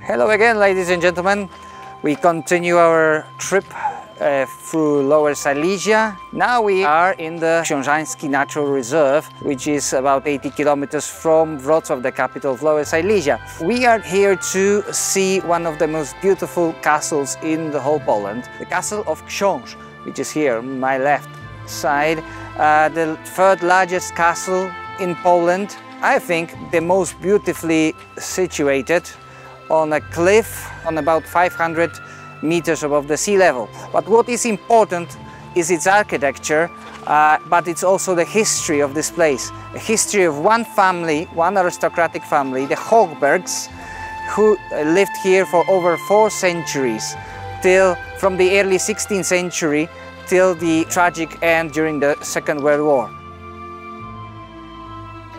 Hello again, ladies and gentlemen. We continue our trip through Lower Silesia. Now we are in the Książ Natural Reserve, which is about 80 kilometers from Wrocław, the capital of Lower Silesia. We are here to see one of the most beautiful castles in the whole Poland, the castle of Książ, which is here on my left side, the third largest castle in Poland. I think the most beautifully situated on a cliff on about 500 meters above the sea level. But what is important is its architecture, but it's also the history of this place. A history of one family, one aristocratic family, the Hogbergs, who lived here for over 4 centuries, from the early 16th century till the tragic end during the Second World War.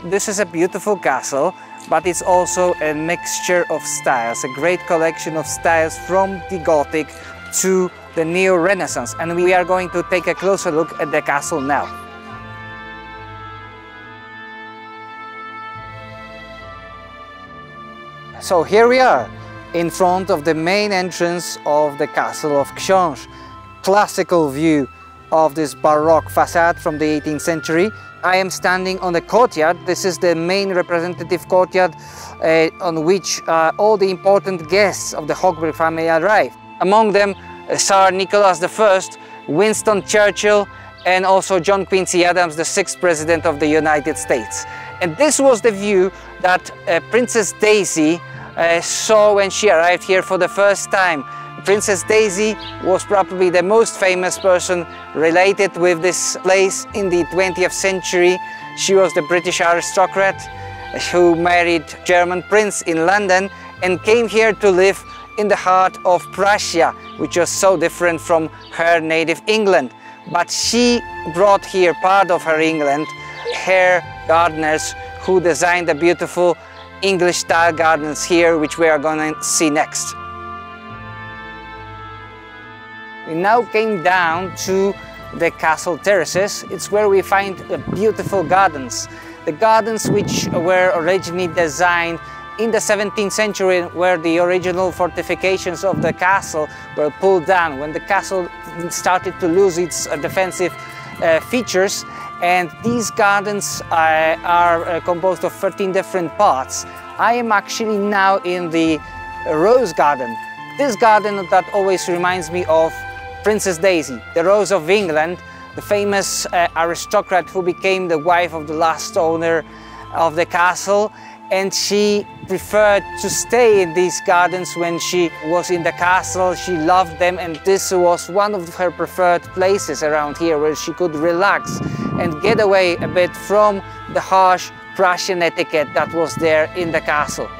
This is a beautiful castle, but it's also a mixture of styles, a great collection of styles from the Gothic to the Neo-Renaissance, and we are going to take a closer look at the castle now. So here we are, in front of the main entrance of the castle of Książ. Classical view of this Baroque facade from the 18th century. I am standing on the courtyard. This is the main representative courtyard on which all the important guests of the Hogberg family arrive. Among them, Tsar Nicholas I, Winston Churchill, and also John Quincy Adams, the 6th President of the United States. And this was the view that Princess Daisy saw when she arrived here for the first time. Princess Daisy was probably the most famous person related with this place in the 20th century. She was the British aristocrat who married German prince in London and came here to live in the heart of Prussia, which was so different from her native England. But she brought here part of her England, her gardeners who designed the beautiful English-style gardens here, which we are going to see next. We now came down to the castle terraces. It's where we find the beautiful gardens. The gardens which were originally designed in the 17th century, where the original fortifications of the castle were pulled down, when the castle started to lose its defensive features. And these gardens are composed of 13 different parts. I am actually now in the Rose Garden. This garden that always reminds me of Princess Daisy, the Rose of England, the famous aristocrat who became the wife of the last owner of the castle, and she preferred to stay in these gardens when she was in the castle. She loved them, and this was one of her preferred places around here where she could relax and get away a bit from the harsh Prussian etiquette that was there in the castle.